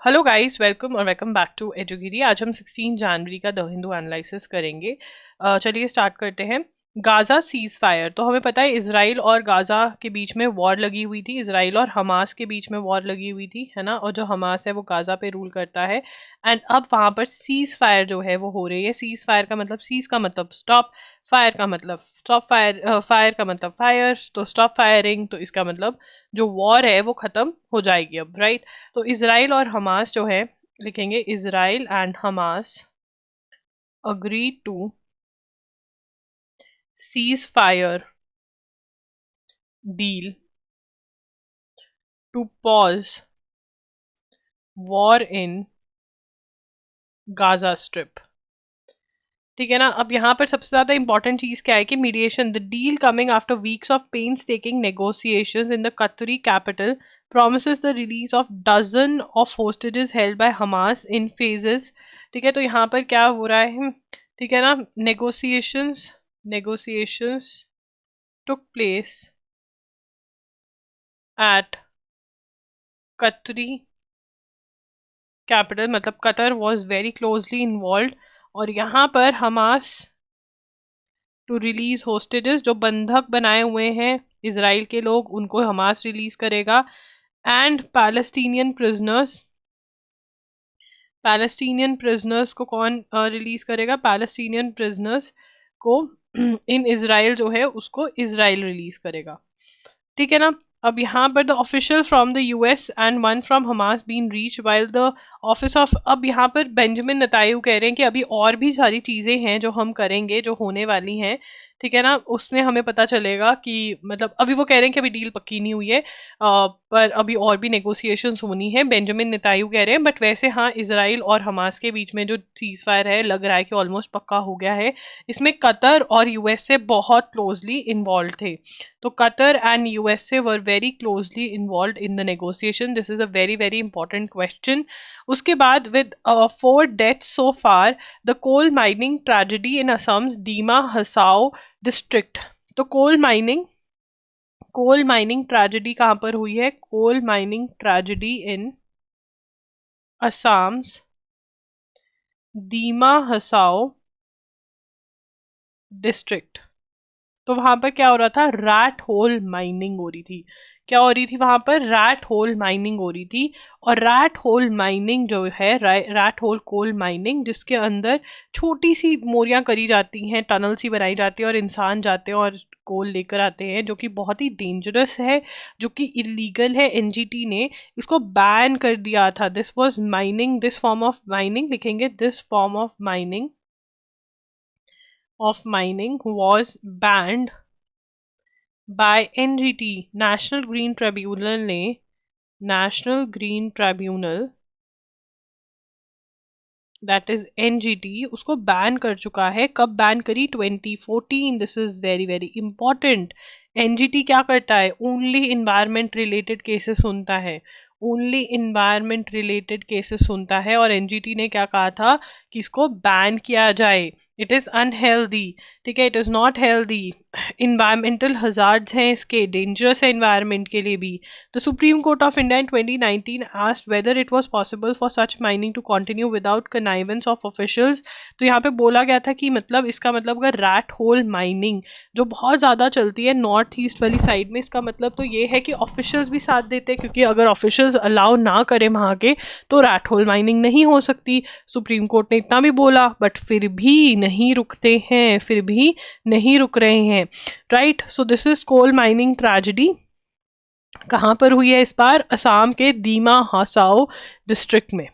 Hello guys, welcome और welcome back to एजुगिरी। आज हम 16 जनवरी का द हिंदू एनालिसिस करेंगे। चलिए स्टार्ट करते हैं। Gaza cease fire. तो हमें पता है इसराइल और गाजा के बीच में वॉर लगी हुई थी, इसराइल और हमास के बीच में वॉर लगी हुई थी, है ना। और जो हमास है वो गाजा पे रूल करता है। एंड अब वहां पर सीज फायर जो है वो हो रही है। सीज फायर का मतलब, सीज का मतलब स्टॉप, फायर का मतलब स्टॉप फायर, फायर का मतलब फायर, तो स्टॉप फायरिंग, तो इसका मतलब जो वॉर है वो खत्म हो जाएगी अब, राइट। तो इसराइल और हमास जो है, लिखेंगे Israel and Hamas agree to ceasefire deal to pause war in Gaza strip. ठीक है ना। अब यहाँ पर सबसे ज्यादा इंपॉर्टेंट चीज क्या है कि mediation, the deal coming after weeks of painstaking negotiations in the Qatari capital promises the release of dozen of hostages held by Hamas in phases। ठीक है, तो यहाँ पर क्या हो रहा है, ठीक है ना। negotiations took place at Qatari capital, मतलब Qatar was very closely involved। और यहाँ पर हमास टू रिलीज होस्टेजेस, जो बंधक बनाए हुए हैं इसराइल के लोग, उनको हमास रिलीज करेगा। And Palestinian prisoners, Palestinian prisoners को कौन रिलीज करेगा, पैलेस्टीनियन प्रिजनर्स को इन इसराइल जो है उसको इसराइल रिलीज करेगा। ठीक है ना। अब यहाँ पर the official from the US and one from Hamas been reach while the office of, अब यहाँ पर बेंजामिन नेतान्याहू कह रहे हैं कि अभी और भी सारी चीजें हैं जो हम करेंगे, जो होने वाली हैं। ठीक है ना, उसमें हमें पता चलेगा कि मतलब अभी वो कह रहे हैं कि अभी डील पक्की नहीं हुई है, पर अभी और भी नेगोशिएशंस होनी है, बेंजामिन नेतान्याहू कह रहे हैं। बट वैसे हाँ, इसराइल और हमास के बीच में जो सीज फायर है लग रहा है कि ऑलमोस्ट पक्का हो गया है। इसमें कतर और यूएसए बहुत क्लोजली इन्वॉल्व थे। तो Qatar and USA were very closely involved in the negotiation. This is a very very important question. उसके बाद with 4 deaths so far, the coal mining tragedy in Assam's Dima Hasao district. तो कोल mining tragedy कहाँ पर हुई है, कोल mining tragedy इन असम्स दीमा Hasao district. तो वहां पर क्या हो रहा था, रैट होल माइनिंग हो रही थी। क्या हो रही थी वहां पर, रैट होल माइनिंग हो रही थी। और रैट होल माइनिंग जो है, रैट होल कोल माइनिंग, जिसके अंदर छोटी सी मोरियां करी जाती हैं, टनल सी बनाई जाती है और इंसान जाते हैं और कोल लेकर आते हैं, जो कि बहुत ही डेंजरस है, जो कि इलीगल है। एनजीटी ने इसको बैन कर दिया था। This was mining, this form of mining, लिखेंगे this form of mining was banned by NGT, national green tribunal ने, national green tribunal that is NGT, उसको बैन कर चुका है। कब बैन करी, 2014। This is very very important. NGT क्या करता है, ओनली इन्वायरमेंट रिलेटेड केसेस सुनता है, ओनली इन्वायरमेंट रिलेटेड केसेस सुनता है। और एनजीटी ने क्या कहा था कि इसको बैन किया जाए। इट इज अनहेल्दी, ठीक है, it is not healthy. Environmental hazards हैं इसके, डेंजरस है इन्वायरमेंट के लिए भी। The supreme court of India in 2019 asked whether it was possible for such mining to continue without connivance of officials. तो यहाँ पे बोला गया था कि मतलब इसका मतलब अगर रैट होल माइनिंग जो बहुत ज्यादा चलती है नॉर्थ ईस्ट वाली साइड में, इसका मतलब तो ये है कि ऑफिशियल्स भी साथ देते हैं, क्योंकि अगर ऑफिशियल्स अलाउ ना करें वहां के, तो रैट होल माइनिंग नहीं हो सकती। सुप्रीम कोर्ट ने इतना भी बोला, बट फिर भी नहीं रुकते हैं, फिर भी नहीं रुक रहे हैं, right. So this is coal mining tragedy. कहां पर हुई है इस बार, असम के दीमा हासाओ डिस्ट्रिक्ट में।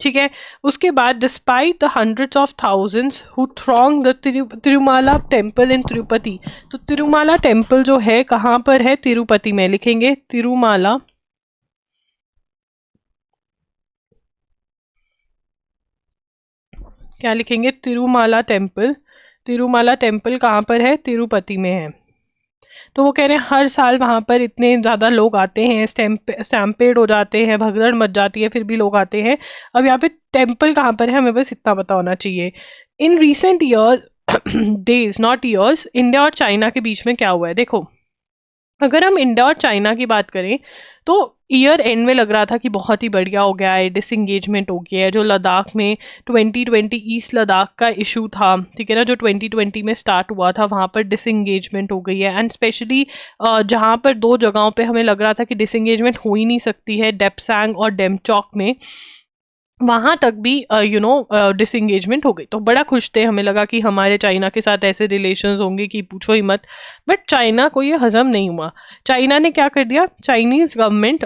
ठीक है। उसके बाद despite the hundreds of thousands who throng the Tirumala temple in Tirupati. तो तिरुमाला टेम्पल जो है कहां पर है, तिरुपति में, लिखेंगे तिरुमाला, क्या लिखेंगे, तिरुमाला टेम्पल। तिरुमाला टेम्पल कहाँ पर है, तिरुपति में है। तो वो कह रहे हैं हर साल वहां पर इतने ज्यादा लोग आते हैं, स्टैम्पेड हो जाते हैं, भगदड़ मच जाती है, फिर भी लोग आते हैं। अब यहाँ पे टेम्पल कहाँ पर है हमें बस इतना पता होना चाहिए। In recent years days, not years, India और चाइना के बीच में क्या हुआ है, देखो। अगर हम इंडिया और चाइना की बात करें तो ईयर एंड में लग रहा था कि बहुत ही बढ़िया हो गया है, डिसंगेजमेंट हो गया है। जो लद्दाख में 2020 ईस्ट लद्दाख का इशू था, ठीक है ना, जो 2020 में स्टार्ट हुआ था, वहां पर डिसंगेजमेंट हो गई है। एंड स्पेशली जहां पर दो जगहों पे हमें लग रहा था कि डिसंगेजमेंट हो ही नहीं सकती है, डेप्सांग और डेमचौक में, वहां तक भी डिसंगेजमेंट हो गई। तो बड़ा खुश थे, हमें लगा कि हमारे चाइना के साथ ऐसे रिलेशंस होंगे कि पूछो ही मत। बट चाइना को ये हजम नहीं हुआ। चाइना ने क्या कर दिया, Chinese government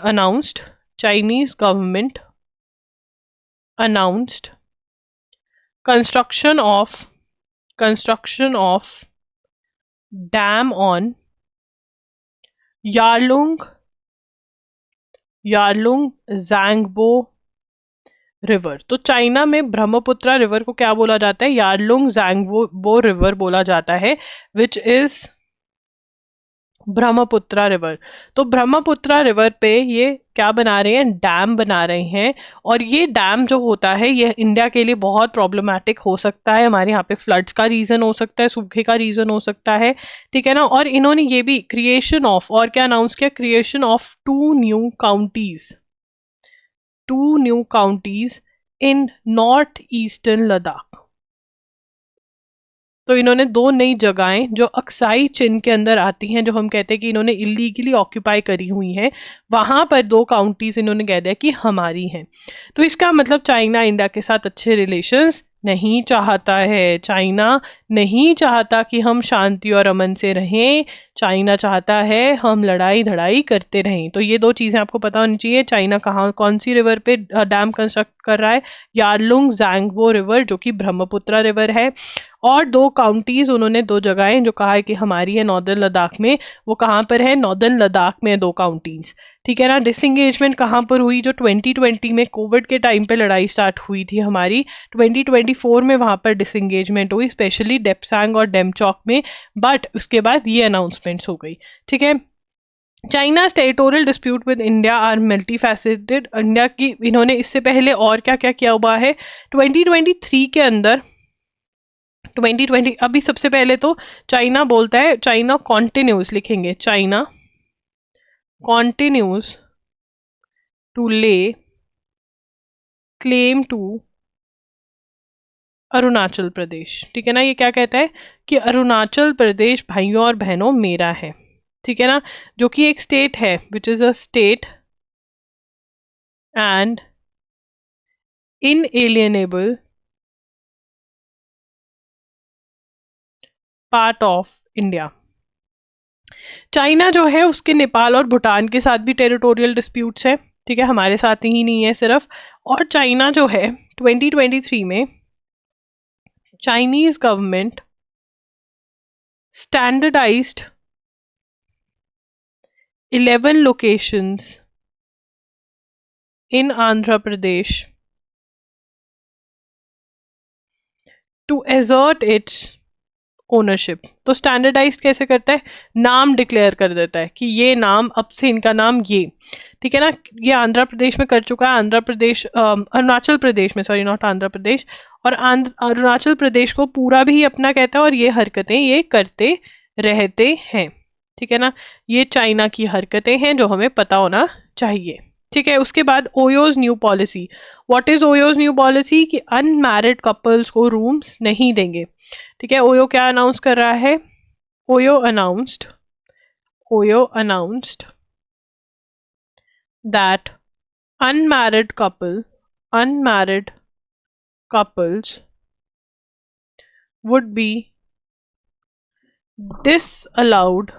announced construction of construction of dam on Yarlung Yarlung Zangbo river. तो चाइना में ब्रह्मपुत्र रिवर को क्या बोला जाता है, यारलुंग जैंगबो रिवर बोला जाता है, विच इज ब्रह्मपुत्र रिवर। तो ब्रह्मपुत्र रिवर पे ये क्या बना रहे हैं, डैम बना रहे हैं। और ये डैम जो होता है ये इंडिया के लिए बहुत प्रॉब्लमैटिक हो सकता है, हमारे यहाँ पे फ्लड्स का रीजन हो सकता है, सूखे का रीजन हो सकता है, ठीक है ना। और इन्होंने ये भी क्रिएशन ऑफ, और क्या अनाउंस किया, creation of two new counties in north eastern Ladakh. तो इन्होंने दो नई जगहें जो अक्साई चिन के अंदर आती हैं, जो हम कहते हैं कि इन्होंने इलीगली ऑक्यूपाई करी हुई हैं, वहां पर दो काउंटीज इन्होंने कह दिया कि हमारी हैं। तो इसका मतलब चाइना इंडिया के साथ अच्छे रिलेशंस नहीं चाहता है। चाइना नहीं चाहता कि हम शांति और अमन से रहें। चाइना चाहता है हम लड़ाई धड़ाई करते रहें। तो ये दो चीजें आपको पता होनी चाहिए। चाइना कहाँ कौन सी रिवर पे डैम कंस्ट्रक्ट कर रहा है, यारलुंग जैंगबो रिवर जो कि ब्रह्मपुत्र रिवर है। और दो काउंटीज, उन्होंने दो जगहें जो कहा है कि हमारी है नॉर्दर्न लद्दाख में, वो कहाँ पर है, नॉर्दर्न लद्दाख में दो काउंटीज, ठीक है ना। डिसंगेजमेंट कहाँ पर हुई, जो 2020 में कोविड के टाइम पे लड़ाई स्टार्ट हुई थी हमारी, 2024 में वहां पर डिसंगेजमेंट हुई, स्पेशली डेप्सांग और डेमचौक में। बट उसके बाद ये अनाउंसमेंट्स हो गई, ठीक है। China's territorial dispute with India are multifaceted. India की इन्होंने इससे पहले और क्या क्या किया हुआ है 2023 के अंदर। 2020 अभी सबसे पहले तो चाइना बोलता है, चाइना कॉन्टिन्यूज लिखेंगे, चाइना कॉन्टिन्यूज टू ले क्लेम टू अरुणाचल प्रदेश, ठीक है ना। ये क्या कहता है कि अरुणाचल प्रदेश भाइयों और बहनों मेरा है, ठीक है ना, जो कि एक स्टेट है, which is a state and inalienable part of India. China जो है उसके नेपाल और भूटान के साथ भी टेरिटोरियल डिस्प्यूट्स है, ठीक है, हमारे साथ ही नहीं है सिर्फ। और चाइना जो है 2023 में Chinese government standardized 11 locations in Andhra Pradesh to assert its ownership. तो स्टैंडर्डाइज कैसे करता है, नाम डिक्लेयर कर देता है कि ये नाम अब से इनका नाम ये, ठीक है ना। ये आंध्र प्रदेश में कर चुका है, आंध्र प्रदेश अरुणाचल प्रदेश में, सॉरी नॉट आंध्र प्रदेश, और अरुणाचल प्रदेश को पूरा भी अपना कहता है, और ये हरकतें ये करते रहते हैं, ठीक है ना। ये चाइना की हरकतें हैं जो हमें पता होना चाहिए, ठीक है। उसके बाद OYO's new policy. What is OYO's new policy, कि अनमैरिड कपल्स को रूम्स नहीं देंगे, ठीक है। ओयो क्या अनाउंस कर रहा है, OYO announced that unmarried unmarried couples would be disallowed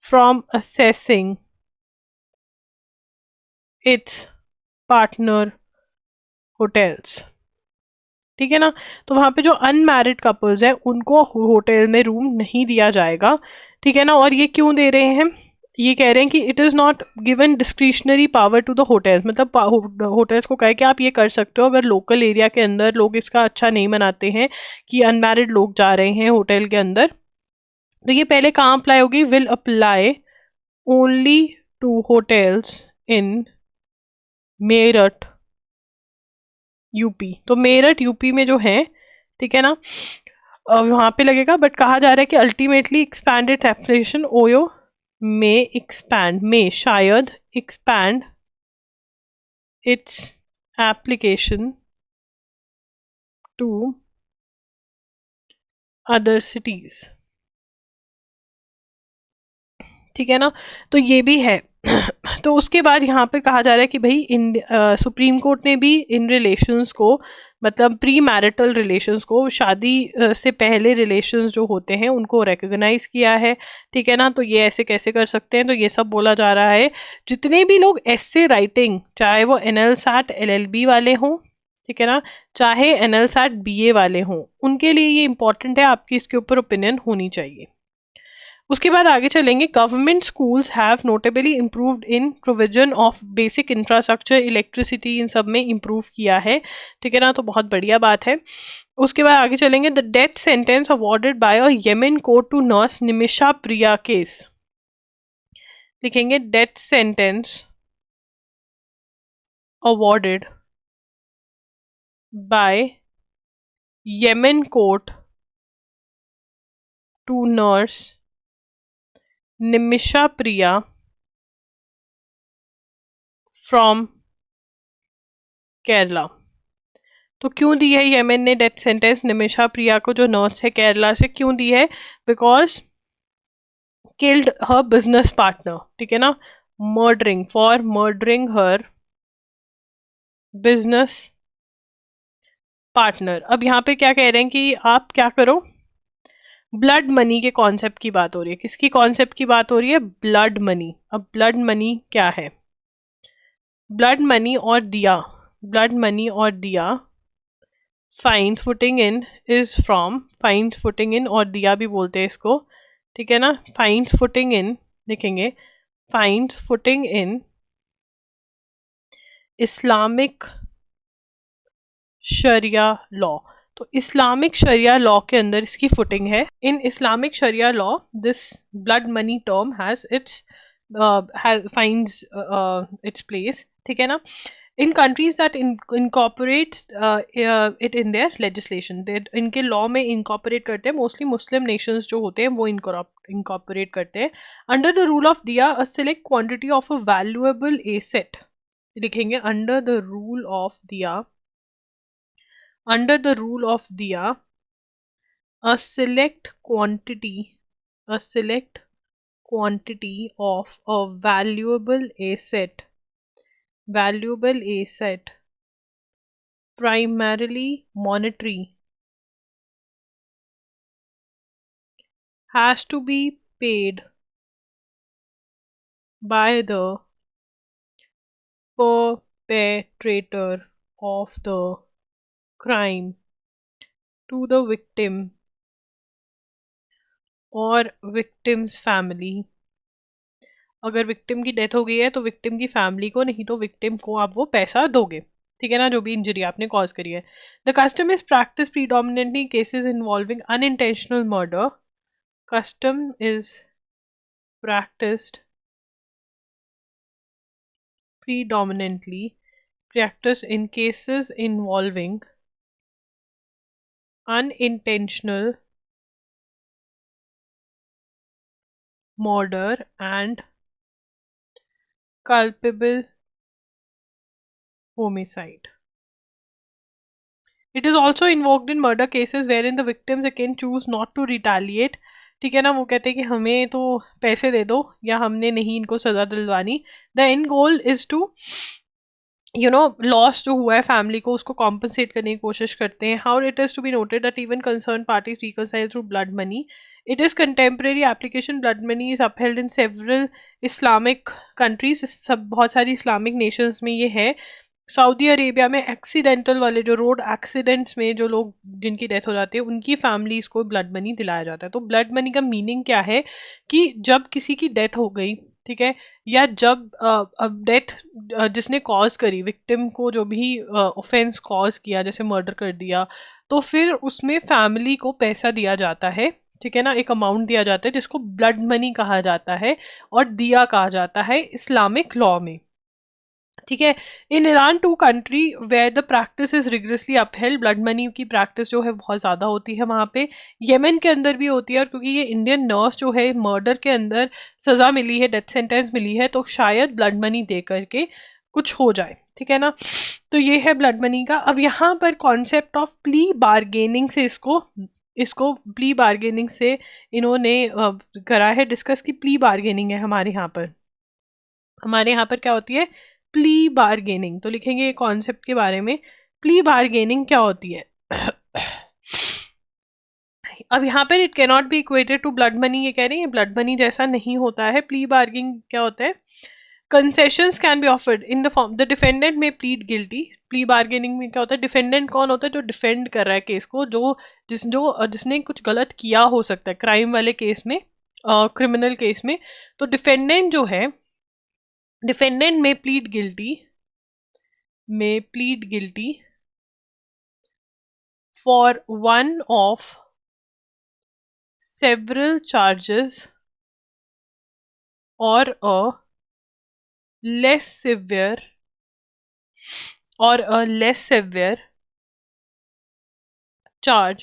from assessing its partner hotels, ठीक है ना। तो वहां पे जो अनमैरिड कपल्स है उनको होटल में रूम नहीं दिया जाएगा, ठीक है ना। और ये क्यों दे रहे हैं, ये कह रहे हैं कि it is not given discretionary power to the hotels, hotels होटल्स को कहे कि आप ये कर सकते हो, अगर लोकल एरिया के अंदर लोग इसका अच्छा नहीं मनाते हैं कि अनमैरिड लोग जा रहे हैं होटल के अंदर, तो ये पहले कहाँ अप्लाई होगी, will apply only to hotels in Meerut UP. तो मेरठ यूपी में जो है, ठीक है ना, वहां पे लगेगा, बट कहा जा रहा है कि अल्टीमेटली एक्सपैंडेड एप्लीकेशन ओयो में शायद expand its application to other cities. ठीक है ना, तो ये भी है। तो उसके बाद यहाँ पे कहा जा रहा है कि भाई इन सुप्रीम कोर्ट ने भी इन रिलेशंस को, मतलब प्री मैरिटल रिलेशंस को, शादी से पहले रिलेशंस जो होते हैं उनको रिकॉग्नाइज किया है। ठीक है ना, तो ये ऐसे कैसे कर सकते हैं, तो ये सब बोला जा रहा है। जितने भी लोग एसए राइटिंग, चाहे वो एनएल सैट एलएलबी वाले हों, ठीक है ना, चाहे एनएल सैट बीए वाले हों, उनके लिए ये इंपॉर्टेंट है, आपकी इसके ऊपर ओपिनियन होनी चाहिए। उसके बाद आगे चलेंगे। Government schools have notably improved in provision of basic infrastructure, electricity, इन सब में इम्प्रूव किया है। ठीक है ना, तो बहुत बढ़िया बात है। उसके बाद आगे चलेंगे। The death sentence awarded by a Yemen court to nurse Nimisha Priya case. लिखेंगे death sentence awarded by Yemen court to nurse Nimisha Priya from Kerala. तो क्यों दी है येमेन ने डेथ सेंटेंस निमिषा प्रिया को, जो नर्स है केरला से, क्यों दी है? Because killed her business partner. ठीक है ना, murdering, for murdering her business partner. अब यहाँ पे क्या कह रहे हैं कि आप क्या करो, ब्लड मनी के कॉन्सेप्ट की बात हो रही है। किसकी कॉन्सेप्ट की बात हो रही है? Blood money. अब ब्लड मनी क्या है? ब्लड मनी और दिया, ब्लड मनी और दिया, finds footing in is from, finds footing in और दिया भी बोलते हैं इसको। ठीक है ना, फाइन्स फुटिंग इन लिखेंगे, finds footing in Islamic sharia law. तो इस्लामिक शरिया लॉ के अंदर इसकी फुटिंग है। In Islamic sharia law this blood money term has its finds its place. ठीक है ना, in countries that incorporate it in their legislation, इनके law में इनकॉर्पोरेट करते हैं। मोस्टली मुस्लिम नेशंस जो होते हैं वो इनकॉर्पोरेट करते हैं। अंडर द रूल ऑफ दिया a select quantity of a valuable asset. लिखेंगे अंडर द रूल ऑफ दिया, under the rule of diya, a select quantity, a select quantity of a valuable asset, primarily monetary, has to be paid by the perpetrator of the crime to the victim और victims family. अगर victim की death हो गई है तो victim की family को, नहीं तो विक्टिम को आप वो पैसा दोगे। ठीक है ना, जो भी इंजरी आपने कॉज करी है। The custom is practice predominantly cases involving unintentional murder. Custom is practised predominantly practiced in cases involving unintentional murder and culpable homicide. It is also invoked in murder cases wherein the victims again choose not to retaliate. ठीक है ना, वो कहते हैं कि हमें तो पैसे दे दो या हमने नहीं इनको सजा दिलवानी। The end goal is to loss जो हुआ है फैमिली को, उसको कॉम्पनसेट करने की कोशिश करते हैं। How it is to be noted that even concern parties reconcile through blood money. It is contemporary application, blood money is upheld in several Islamic countries, सब बहुत सारी इस्लामिक नेशंस में ये है। सऊदी अरेबिया में एक्सीडेंटल वाले, जो road accidents में जो लोग जिनकी डेथ हो जाती है, उनकी फैमिलीज को ब्लड मनी दिलाया जाता है। तो ब्लड मनी का मीनिंग क्या है कि जब किसी की डेथ हो गई, ठीक है, या जब डेथ जिसने कॉज करी, विक्टिम को जो भी ऑफेंस कॉज किया, जैसे मर्डर कर दिया, तो फिर उसमें फैमिली को पैसा दिया जाता है। ठीक है ना, एक अमाउंट दिया जाता है जिसको ब्लड मनी कहा जाता है और दिया कहा जाता है इस्लामिक लॉ में। ठीक है। In Iran to country where the practice is rigorously upheld, blood money की प्रैक्टिस जो है बहुत ज्यादा होती है वहां पे। येमेन के अंदर भी होती है, और क्योंकि ये इंडियन नर्स जो है मर्डर के अंदर सजा मिली है, डेथ सेंटेंस मिली है, तो शायद ब्लड मनी दे करके कुछ हो जाए, ठीक है ना। तो ये है ब्लड मनी का। अब यहाँ पर कॉन्सेप्ट ऑफ प्ली बार्गेनिंग से इसको इसको प्ली बार्गेनिंग से इन्होंने करा है डिस्कस की प्ली बार्गेनिंग है हमारे यहाँ पर क्या होती है, प्ली बार्गेनिंग। तो लिखेंगे ये कॉन्सेप्ट के बारे में, प्ली बार्गेनिंग क्या होती है। अब यहाँ पर it cannot be equated to blood money, ये कह रहे हैं ब्लड मनी जैसा नहीं होता है। प्ली बार्गेनिंग क्या होता है, concessions can be offered in the form the defendant may plead guilty. Plea bargaining में क्या होता है, डिफेंडेंट कौन होता है, जो डिफेंड कर रहा है केस को, जिसने कुछ गलत किया हो सकता है क्राइम वाले केस में, क्रिमिनल केस में। तो डिफेंडेंट जो है, defendant may plead guilty for one of several charges और a less severe charge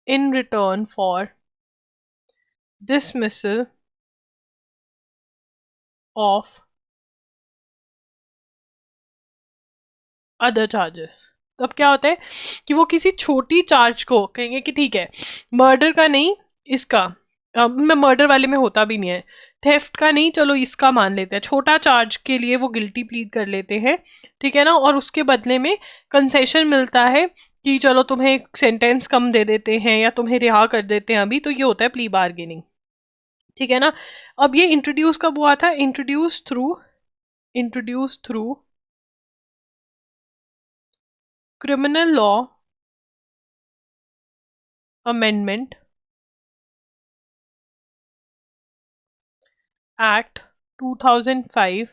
in return for dismissal of other charges। तो अब क्या होता है कि वो किसी छोटी चार्ज को कहेंगे कि ठीक है मर्डर का नहीं, इसका मैं मर्डर वाले में होता भी नहीं है, थेफ्ट का नहीं, चलो इसका मान लेते हैं, छोटा चार्ज के लिए वो गिल्टी प्लीड कर लेते हैं, ठीक है ना। और उसके बदले में कंसेशन मिलता है कि चलो तुम्हें सेंटेंस कम दे देते हैं या तुम्हें रिहा कर देते हैं अभी, तो ये होता है प्ली बार्गेनिंग, ठीक है ना। अब ये इंट्रोड्यूस कब हुआ था, introduce through criminal law amendment act 2005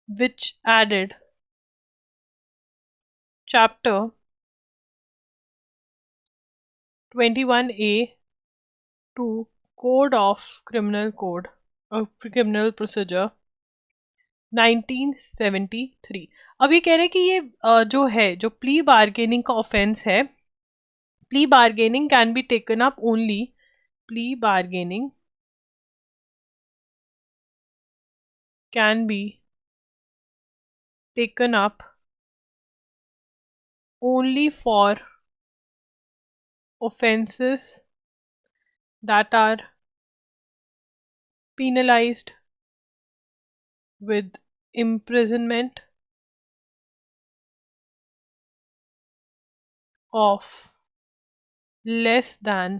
which added chapter 21A to Code of Criminal Procedure 1973। अब ये कह रहे हैं कि ये जो है, जो प्ली बार्गेनिंग का ऑफेंस है, plea bargaining can be taken up only, plea bargaining can be taken up only for offenses that are penalized with imprisonment of less than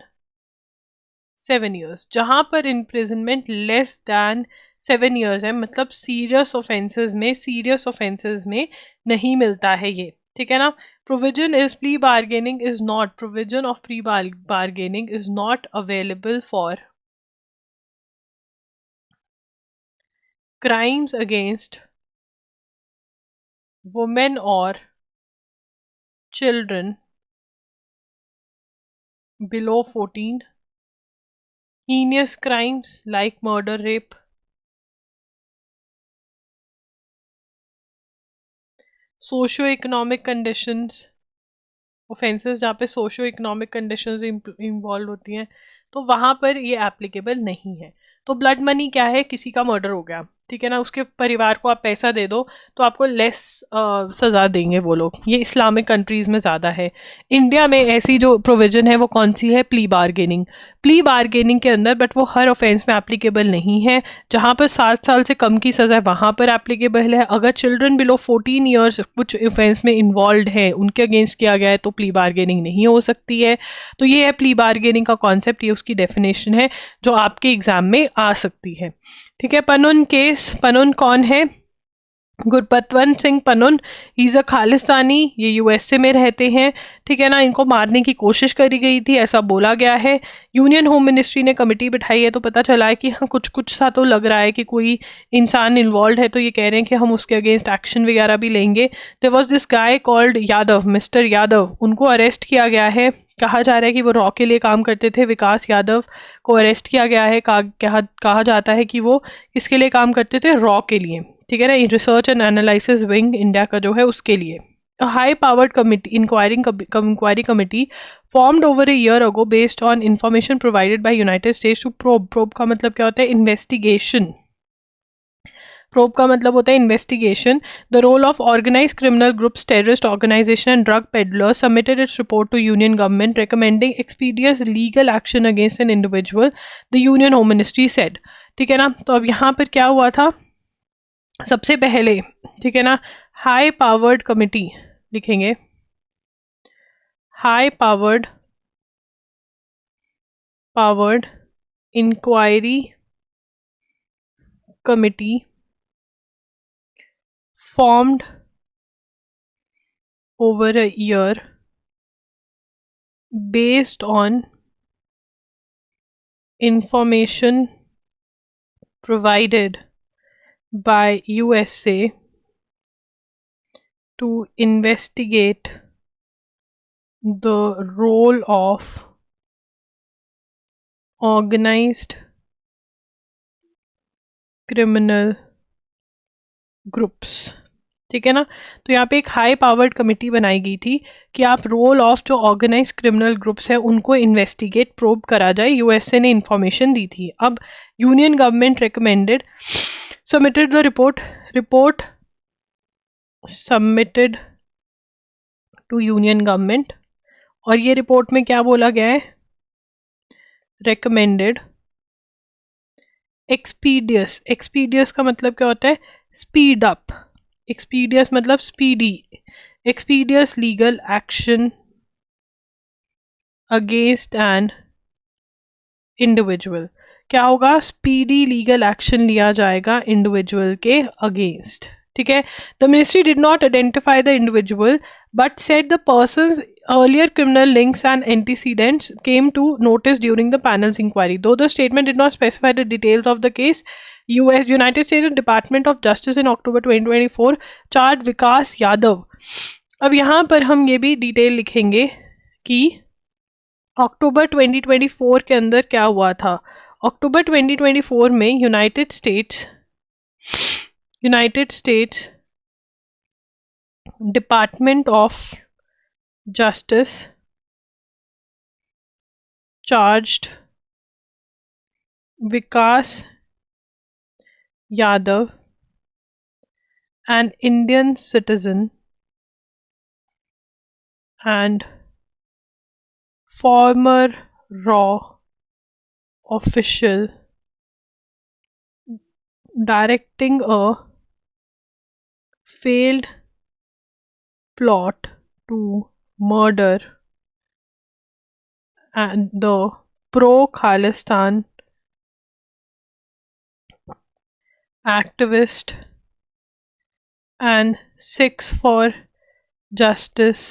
7 years। जहां पर imprisonment less than 7 years है, मतलब serious offences में नहीं मिलता है ये, ठीक है ना। Provision of pre bargaining is not available for crimes against women or children below 14, heinous crimes like murder, rape, socio-economic conditions, offences जहाँ पे सोशो इकोनॉमिक कंडीशंस इन्वॉल्व होती हैं, तो वहां पर ये एप्लीकेबल नहीं है। तो ब्लड मनी क्या है, किसी का मर्डर हो गया, ठीक है ना, उसके परिवार को आप पैसा दे दो तो आपको लेस सजा देंगे वो लोग, ये इस्लामिक कंट्रीज में ज़्यादा है। इंडिया में ऐसी जो प्रोविजन है वो कौन सी है, प्ली बार्गेनिंग के अंदर, बट वो हर ऑफेंस में एप्लीकेबल नहीं है। जहाँ पर 7 साल से कम की सजा है वहाँ पर एप्लीकेबल है। अगर चिल्ड्रन बिलो 14 ईयर्स कुछ ऑफेंस में इन्वॉल्व है, उनके अगेंस्ट किया गया है, तो प्ली बार्गेनिंग नहीं हो सकती है। तो ये है प्ली बार्गेनिंग का कॉन्सेप्ट, ये उसकी डेफिनेशन है जो आपके एग्जाम में आ सकती है, ठीक है। पनुन केस, पनुन कौन है, गुरपतवंत सिंह पनुन, इज अ खालिस्तानी, ये यूएसए में रहते हैं, ठीक है ना। इनको मारने की कोशिश करी गई थी ऐसा बोला गया है। यूनियन होम मिनिस्ट्री ने कमेटी बिठाई है, तो पता चला है कि हाँ कुछ सा तो लग रहा है कि कोई इंसान इन्वॉल्व है, तो ये कह रहे हैं कि हम उसके अगेंस्ट एक्शन वगैरह भी लेंगे। There was this guy called Yadav, mister Yadav, उनको अरेस्ट किया गया है। कहा जा रहा है कि वो रॉ के लिए काम करते थे, विकास यादव को अरेस्ट किया गया है। कहा जाता है कि वो किसके लिए काम करते थे, रॉ के लिए, ठीक है ना, research and analysis wing India का जो है उसके लिए. A high-powered committee, inquiry committee formed over a year ago based on information provided by United States to probe. Probe का मतलब क्या होता है? Investigation. Probe का मतलब होता है investigation. The role of organized criminal groups, terrorist organization and drug peddlers submitted its report to Union government recommending expeditious legal action against an individual, the Union Home Ministry said. ठीक है ना, तो अब यहाँ पर क्या हुआ था? सबसे पहले, ठीक है ना, हाई पावर्ड कमिटी लिखेंगे, high powered inquiry committee formed over a year based on information provided by USA to investigate the role of organized criminal groups. ठीक है ना, तो यहाँ पे एक हाई पावर्ड कमिटी बनाई गई थी कि आप रोल ऑफ जो ऑर्गेनाइज क्रिमिनल ग्रुप्स है उनको इन्वेस्टिगेट प्रोब करा जाए. यूएसए ने इंफॉर्मेशन दी थी. अब union government recommended submitted the report submitted to union government, और ये रिपोर्ट में क्या बोला गया है? Recommended expeditious. एक्सपीडियस का मतलब क्या होता है? Speed up. एक्सपीडियस मतलब speedy. Expeditious legal action against an individual. क्या होगा? स्पीडी लीगल एक्शन लिया जाएगा इंडिविजुअल के अगेंस्ट. ठीक है. The ministry did not identify the individual but said the person's earlier criminal links and antecedents came to notice during the panel's inquiry. Though the statement did not specify the details of the case, United States Department of Justice in October 2024 charged विकास यादव. अब यहाँ पर हम ये भी detail लिखेंगे कि अक्टूबर 2024 के अंदर क्या हुआ था. अक्टूबर 2024 में United states Department of Justice charged Vikas Yadav, an Indian citizen and former RAW official, directing a failed plot to murder and the pro-Khalistan activist and Sikhs for Justice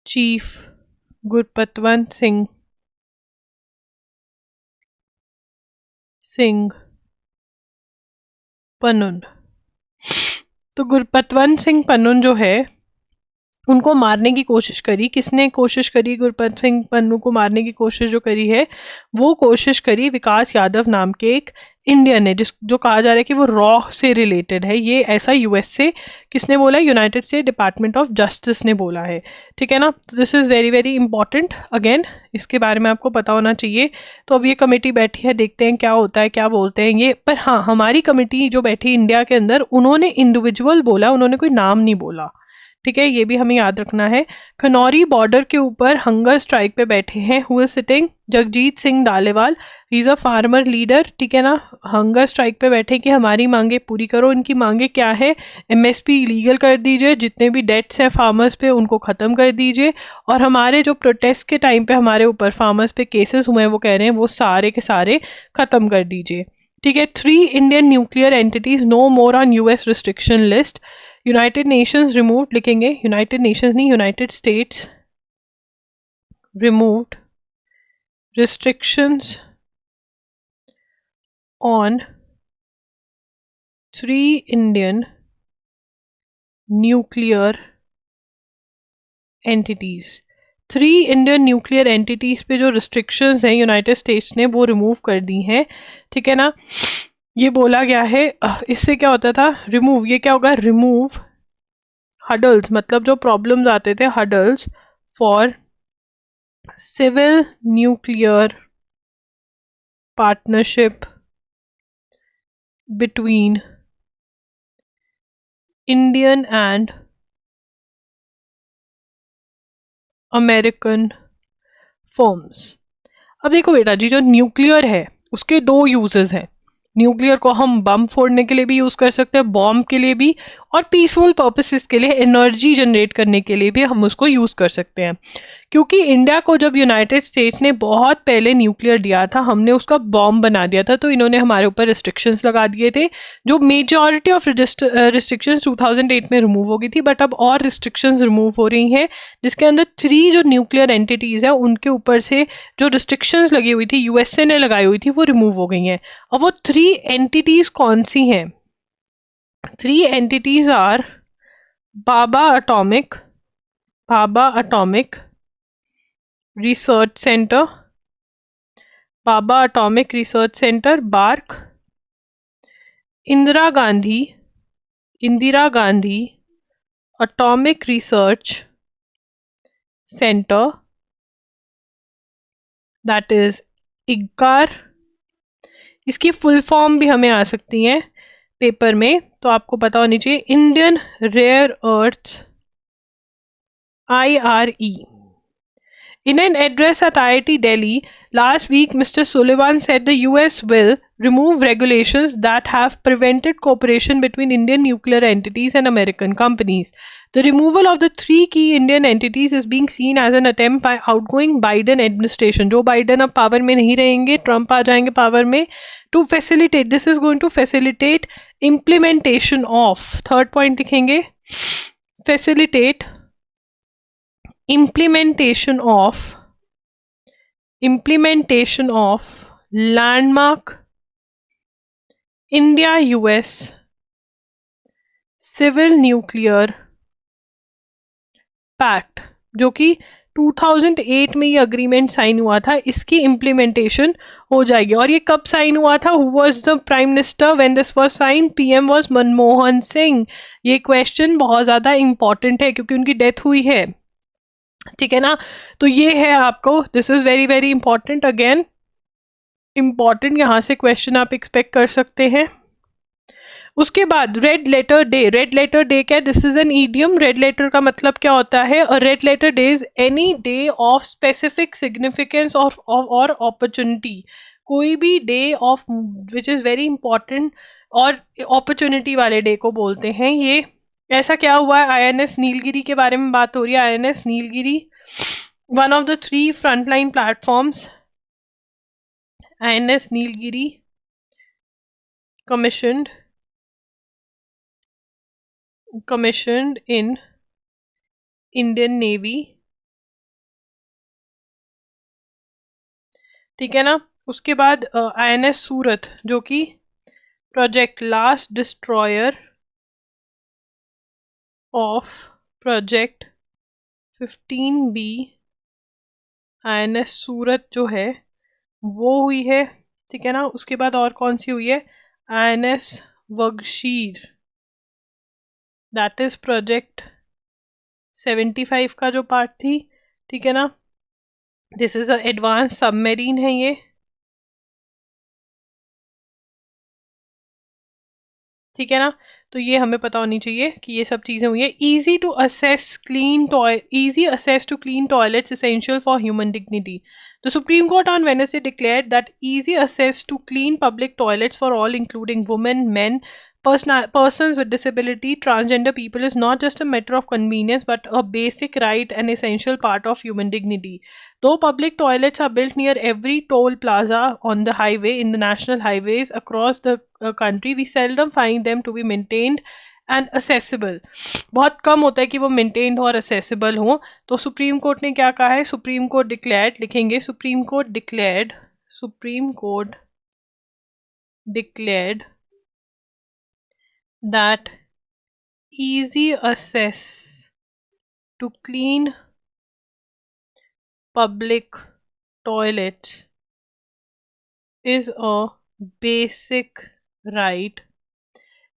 Chief Gurpatwant Singh Panun. तो गुरपतवंत सिंह पन्नून जो है उनको मारने की कोशिश करी. किसने कोशिश करी? गुरपत सिंह पन्नू को मारने की कोशिश जो करी है वो कोशिश करी विकास यादव नाम के एक इंडियन है, जो कहा जा रहा है कि वो रॉ से रिलेटेड है. ये ऐसा यूएस से किसने बोला? United state department of justice ने बोला है. ठीक है ना, this is very very important. Again इसके बारे में आपको पता होना चाहिए. तो अब ये कमेटी बैठी है, देखते हैं क्या होता है, क्या बोलते हैं ये. पर हाँ, हमारी कमेटी जो बैठी इंडिया के अंदर, उन्होंने इंडिविजुअल बोला, उन्होंने कोई नाम नहीं बोला. ठीक है, ये भी हमें याद रखना है. खनौरी बॉर्डर के ऊपर हंगर स्ट्राइक पे बैठे हैं. Who is sitting? Jagjit Singh Dallewal. He is a farmer leader. ठीक है ना, हंगर स्ट्राइक पे बैठे कि हमारी मांगे पूरी करो. इनकी मांगे क्या है? एमएसपी लीगल कर दीजिए, जितने भी डेट्स हैं फार्मर्स पे उनको ख़त्म कर दीजिए, और हमारे जो प्रोटेस्ट के टाइम पे हमारे ऊपर फार्मर्स पे केसेस हुए हैं वो कह रहे हैं वो सारे के सारे ख़त्म कर दीजिए. ठीक है. 3 Indian nuclear entities no more on US restriction list. United Nations removed लिखेंगे, यूनाइटेड नेशंस नहीं, United States removed restrictions on 3 Indian nuclear entities. 3 Indian nuclear entities पे जो रिस्ट्रिक्शंस हैं यूनाइटेड स्टेट्स ने वो रिमूव कर दी हैं. ठीक है ना. ये बोला गया है इससे क्या होता था, रिमूव, ये क्या होगा, रिमूव हडल्स, मतलब जो प्रॉब्लम्स आते थे, huddles for civil nuclear partnership between Indian and American firms. अब देखो बेटा जी, जो न्यूक्लियर है उसके दो यूजेस हैं। न्यूक्लियर को हम बम फोड़ने के लिए भी यूज कर सकते हैं, बॉम्ब के लिए भी, और पीसफुल पर्पसेस के लिए, एनर्जी जनरेट करने के लिए भी हम उसको यूज कर सकते हैं। क्योंकि इंडिया को जब यूनाइटेड स्टेट्स ने बहुत पहले न्यूक्लियर दिया था, हमने उसका बॉम्ब बना दिया था, तो इन्होंने हमारे ऊपर रिस्ट्रिक्शंस लगा दिए थे, जो मेजॉरिटी ऑफ रिस्ट्रिक्शंस 2008 में रिमूव हो गई थी, बट अब और रिस्ट्रिक्शंस रिमूव हो रही हैं, जिसके अंदर 3 जो न्यूक्लियर एंटिटीज है उनके ऊपर से जो रिस्ट्रिक्शंस लगी हुई थी, यूएसए ने लगाई हुई थी, वो रिमूव हो गई हैं। अब वो 3 एंटिटीज कौन सी हैं? 3 entities are Bhabha atomic, Bhabha atomic research centre, Bhabha atomic research centre BARC, Indira Gandhi, Indira Gandhi atomic research centre, that is IGCAR. इसकी फुल फॉर्म भी हमें आ सकती है पेपर में, तो आपको पता होनी चाहिए, Indian rare earth, IRE। In an address at IIT Delhi last week, Mr. Sullivan said the US will remove regulations that have prevented cooperation between Indian nuclear entities and American companies. The removal of the 3 key Indian entities is being seen as an attempt by outgoing Biden administration. Joe Biden अब power में नहीं रहेंगे, Trump आ जाएंगे power में, to facilitate, this is going to facilitate implementation of, third point लिखेंगे, facilitate implementation of landmark India US civil nuclear pact, जो कि 2008 में ये अग्रीमेंट साइन हुआ था, इसकी इम्प्लीमेंटेशन हो जाएगी। और ये कब साइन हुआ था? Who was the prime minister when this was sign? PM was Manmohan Singh. ये क्वेश्चन बहुत ज्यादा इंपॉर्टेंट है क्योंकि उनकी डेथ हुई है, ठीक है ना। तो ये है आपको, this is very very important, again important, यहां से क्वेश्चन आप एक्सपेक्ट कर सकते हैं। उसके बाद red letter day, red letter day क्या है? This is an idiom. Red letter का मतलब क्या होता है? Red letter day is any day of specific significance और अपॉर्चुनिटी, कोई भी day of which is very important और अपॉर्चुनिटी वाले डे को बोलते हैं ये। ऐसा क्या हुआ है? INS नीलगिरी के बारे में बात हो रही है। INS Nilgiri, one of the 3 frontline platforms, INS Nilgiri commissioned in Indian Navy, ठीक है ना। उसके बाद INS सूरत, जो कि project last destroyer of project 15B, INS सूरत जो है वो हुई है, ठीक है ना। उसके बाद और कौन सी हुई है? INS वगशीर, दैट इज प्रोजेक्ट 75 का जो पार्ट थी, ठीक है ना। दिस इज एडवांस सबमेरीन है ये, ठीक है ना। तो ये हमें पता होनी चाहिए कि ये सब चीजें हुई है। Easy to access to clean toilets essential for human dignity. The Supreme Court on Wednesday declared that easy access to clean public toilets for all, including women, men, persons with disability, transgender people, is not just a matter of convenience but a basic right and essential part of human dignity. Though public toilets are built near every toll plaza on the highway, in the national highways across the country, we seldom find them to be maintained and accessible. बहुत कम होता है कि वो maintained हो और accessible हो। तो supreme court ने क्या कहा है? सुप्रीम कोर्ट डिक्लेयर्ड, लिखेंगे supreme court declared that easy access to clean public toilets is a basic right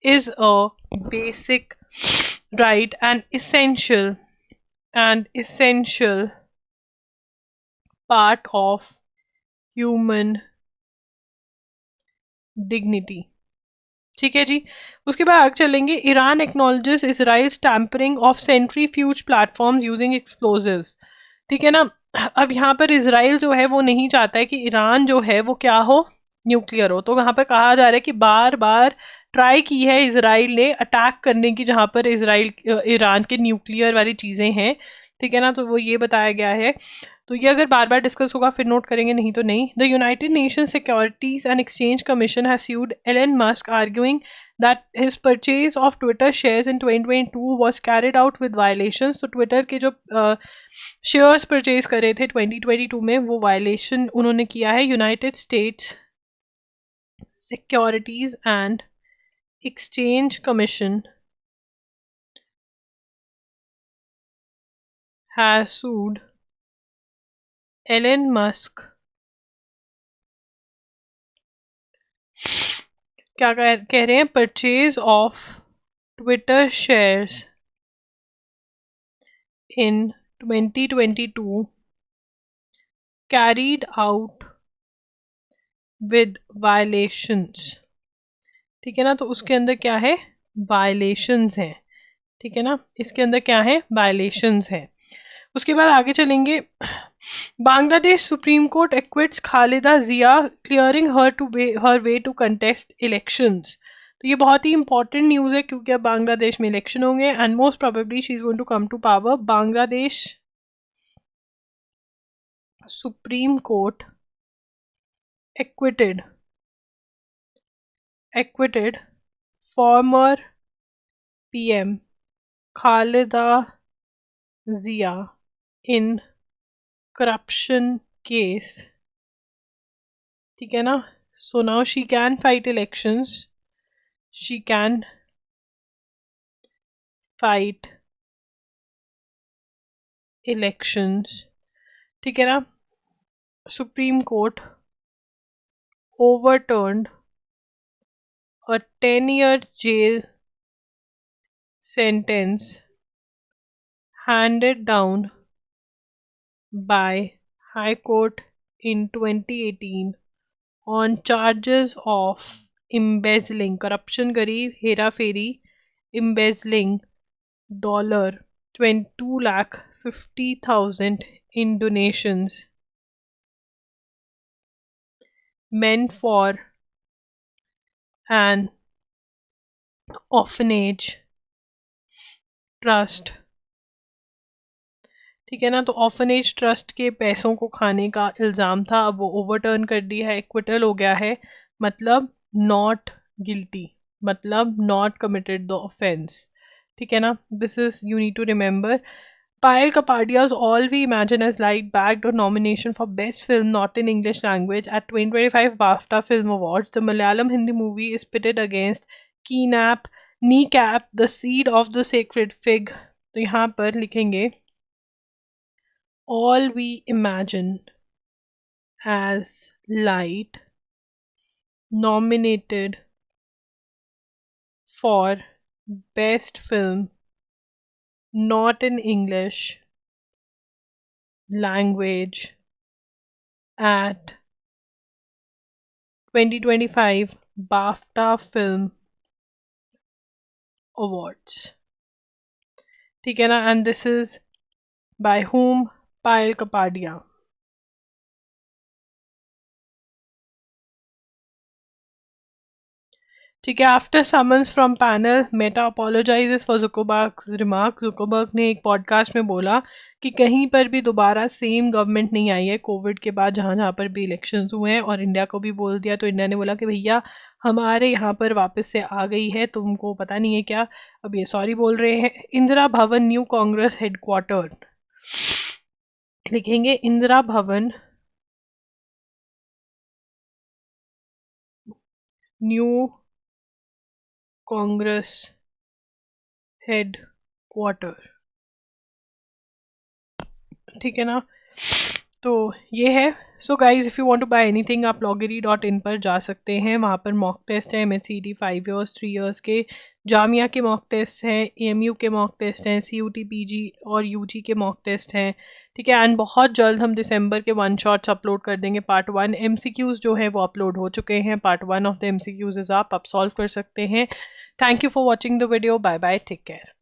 is a basic right and essential part of human dignity. ठीक है जी। उसके बाद आगे चलेंगे। Iran acknowledges Israel's tampering of centrifuge platforms using explosives. ठीक है ना। अब यहाँ पर इसराइल जो है वो नहीं चाहता है कि ईरान जो है वो क्या हो, न्यूक्लियर हो। तो यहाँ पर कहा जा रहा है कि बार बार ट्राई की है इसराइल ने अटैक करने की जहाँ पर इसराइल ईरान के न्यूक्लियर वाली चीजें हैं। ठीक है ना, तो वो ये बताया गया है। तो ये अगर बार बार डिस्कस होगा फिर नोट करेंगे, नहीं तो नहीं। The United Nation Securities and Exchange Commission has sued Elon Musk arguing that his purchase of Twitter shares in 2022 was carried out with violations। तो ट्विटर के जो शेयर्स परचेज करे थे 2022 में वो वायलेशन उन्होंने किया है। United States Securities and Exchange Commission has sued Elon Musk. क्या कह रहे हैं, purchase of Twitter shares in 2022 carried out with violations। ठीक है ना, तो उसके अंदर क्या है, वायलेशंस हैं। ठीक है ना, इसके अंदर क्या है, वायलेशंस है। उसके बाद आगे चलेंगे। Bangladesh supreme court acquits Khaleda Zia clearing her way to contest elections. तो ये बहुत ही इंपॉर्टेंट न्यूज है क्योंकि अब बांग्लादेश में इलेक्शन होंगे and most probably she is going to come to power. Bangladesh supreme Court acquitted former PM Khalida Zia in corruption case। ठीक है ना, so now she can fight elections, she can fight elections। ठीक है ना, Supreme Court overturned a 10-year jail sentence handed down by High Court in 2018 on charges of embezzling, corruption करी, हेरा फेरी, embezzling $2,50,000 in donations meant for an orphanage trust। ठीक है ना, तो orphanage trust के पैसों को खाने का इल्ज़ाम था, अब वो ओवरटर्न कर दिया है, एक्विटल हो गया है, मतलब नॉट गिल्टी, मतलब नॉट कमिटेड द ऑफेंस। ठीक है ना, this is you need to remember. Payal Kapadia's All We Imagine As Light bagged a nomination for Best Film Not in English Language at 2025 BAFTA Film Awards. The Malayalam Hindi movie is pitted against Kneecap, The Seed of the Sacred Fig। तो यहाँ पर लिखेंगे All We Imagine As Light nominated for Best Film Not in English Language at 2025 BAFTA Film Awards। ठीक है ना, and this is by whom? Payal Kapadia। ठीक है, after summons from panel Meta apologises for Zuckerberg's remark. Zuckerberg ने एक podcast में बोला कि कहीं पर भी दोबारा सेम गवर्नमेंट नहीं आई है कोविड के बाद, जहाँ जहाँ पर भी इलेक्शंस हुए हैं, और इंडिया को भी बोल दिया। तो इंडिया ने बोला कि भैया हमारे यहाँ पर वापस से आ गई है, तुमको पता नहीं है क्या। अब ये सॉरी बोल रहे हैं। इंदिरा भवन न्यू कांग्रेस हेडक्वार्टर, लिखेंगे इंदिरा भवन न्यू कांग्रेस हेडक्वार्टर। ठीक है ना, तो ये है। So guys, if you want to buy anything आप loggery.in पर जा सकते हैं। वहाँ पर मॉक टेस्ट है, MHCT 5 ईयर्स 3 ईयर्स के, जामिया के मॉक टेस्ट हैं, AMU के मॉक टेस्ट हैं, CUT PG और UG के मॉक टेस्ट हैं। ठीक है, एंड बहुत जल्द हम दिसंबर के वन शॉट्स अपलोड कर देंगे। पार्ट 1 MCQs जो है वो अपलोड हो चुके हैं। पार्ट 1 ऑफ द MCQs आप सॉल्व कर सकते हैं। Thank you for watching the video. Bye bye, take care.